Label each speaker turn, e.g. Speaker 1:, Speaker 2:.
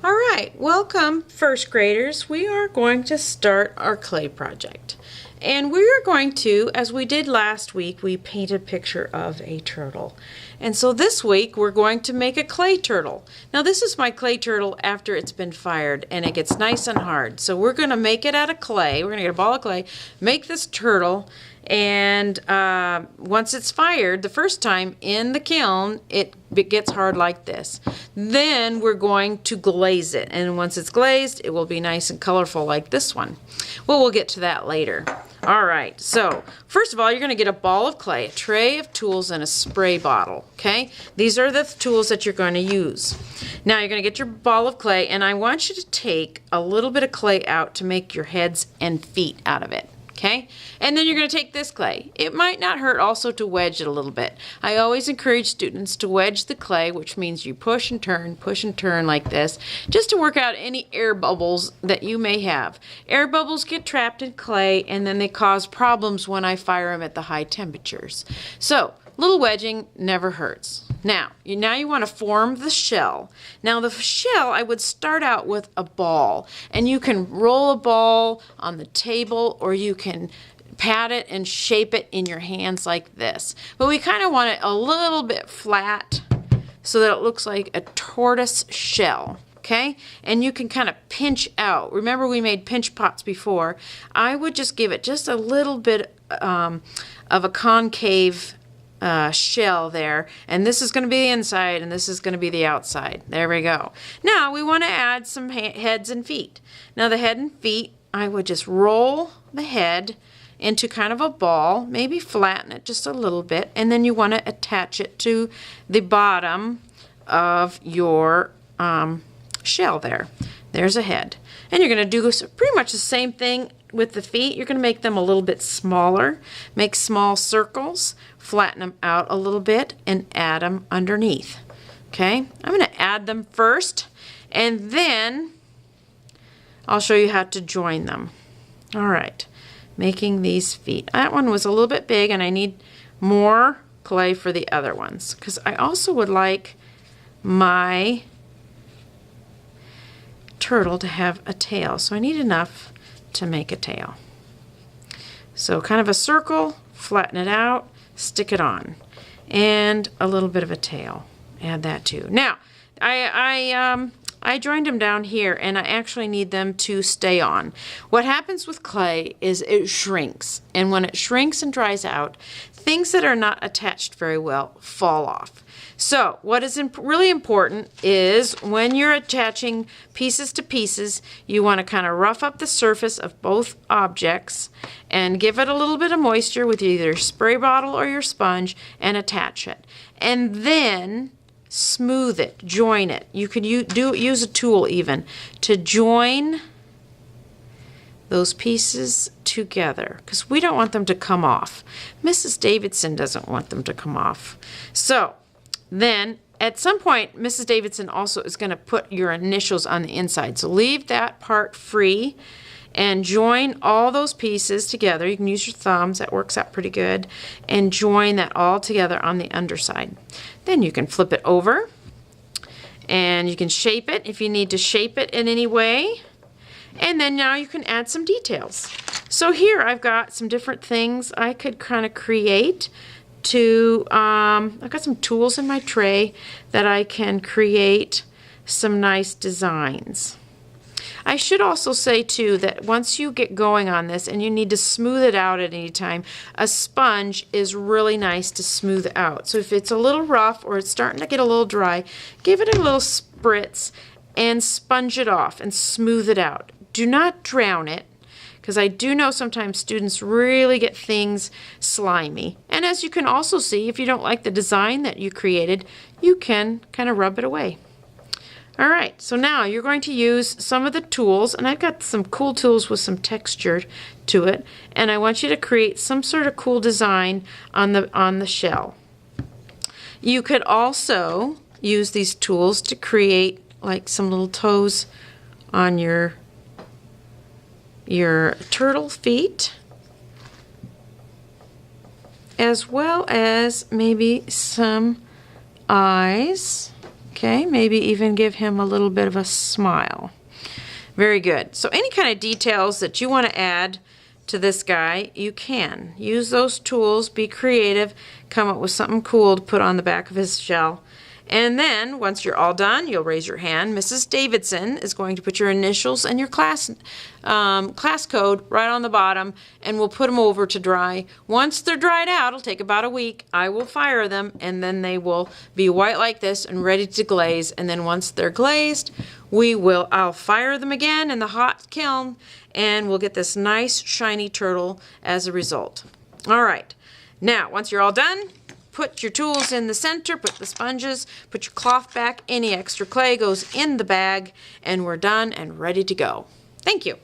Speaker 1: All right, welcome first graders. We are going to start our clay project. And we are going to, as we did last week, we painted a picture of a turtle. And so this week we're going to make a clay turtle. Now this is my clay turtle after it's been fired and it gets nice and hard. So we're going to make it out of clay. We're going to get a ball of clay, make this turtle, and once it's fired the first time in the kiln, it gets hard like this. Then we're going to glaze it, and once it's glazed it will be nice and colorful like this one. Well, we'll get to that later. Alright, so first of all you're going to get a ball of clay, a tray of tools, and a spray bottle. Okay, these are the tools that you're going to use. Now you're going to get your ball of clay, and I want you to take a little bit of clay out to make your heads and feet out of it. Okay, and then you're going to take this clay. It might not hurt also to wedge it a little bit. I always encourage students to wedge the clay, which means you push and turn like this, just to work out any air bubbles that you may have. Air bubbles get trapped in clay and then they cause problems when I fire them at the high temperatures. So, little wedging never hurts. Now you want to form the shell. Now the shell, I would start out with a ball, and you can roll a ball on the table or you can pat it and shape it in your hands like this. But we kind of want it a little bit flat so that it looks like a tortoise shell. Okay, and you can kind of pinch out. Remember we made pinch pots before. I would just give it just a little bit of a concave shell there, and this is going to be the inside and this is going to be the outside. There we go. Now we want to add some heads and feet. Now the head and feet, I would just roll the head into kind of a ball, maybe flatten it just a little bit, and then you want to attach it to the bottom of your shell there. There's a head. And you're going to do pretty much the same thing with the feet. You're going to make them a little bit smaller, make small circles, flatten them out a little bit, and add them underneath. Okay, I'm going to add them first, and then I'll show you how to join them. All right, making these feet. That one was a little bit big, and I need more clay for the other ones, because I also would like my turtle to have a tail, so I need enough to make a tail. So kind of a circle, flatten it out, stick it on, and a little bit of a tail. Add that too. Now I joined them down here, and I actually need them to stay on. What happens with clay is it shrinks, and when it shrinks and dries out, things that are not attached very well fall off. So what is really important is when you're attaching pieces to pieces, you want to kind of rough up the surface of both objects and give it a little bit of moisture with either your spray bottle or your sponge and attach it. And then smooth it, join it. You could use a tool even to join those pieces together, because we don't want them to come off. Mrs. Davidson doesn't want them to come off. So then at some point Mrs. Davidson also is going to put your initials on the inside. So leave that part free and join all those pieces together. You can use your thumbs, that works out pretty good, and join that all together on the underside. Then you can flip it over and you can shape it if you need to shape it in any way. And then now you can add some details. So here I've got some different things I could kind of create to, I've got some tools in my tray that I can create some nice designs. I should also say too that once you get going on this and you need to smooth it out at any time, a sponge is really nice to smooth out. So if it's a little rough or it's starting to get a little dry, give it a little spritz and sponge it off and smooth it out. Do not drown it, because I do know sometimes students really get things slimy. And as you can also see, if you don't like the design that you created, you can kind of rub it away. All right, so now you're going to use some of the tools, and I've got some cool tools with some texture to it, and I want you to create some sort of cool design on the shell. You could also use these tools to create like some little toes on your turtle feet, as well as maybe some eyes. Okay, maybe even give him a little bit of a smile. Very good. So any kind of details that you want to add to this guy, you can. Use those tools, be creative, come up with something cool to put on the back of his shell. And then, once you're all done, you'll raise your hand. Mrs. Davidson is going to put your initials and your class code right on the bottom, and we'll put them over to dry. Once they're dried out, it'll take about a week, I will fire them, and then they will be white like this and ready to glaze. And then once they're glazed, I'll fire them again in the hot kiln, and we'll get this nice shiny turtle as a result. All right, now once you're all done, put your tools in the center, put the sponges, put your cloth back, any extra clay goes in the bag, and we're done and ready to go. Thank you.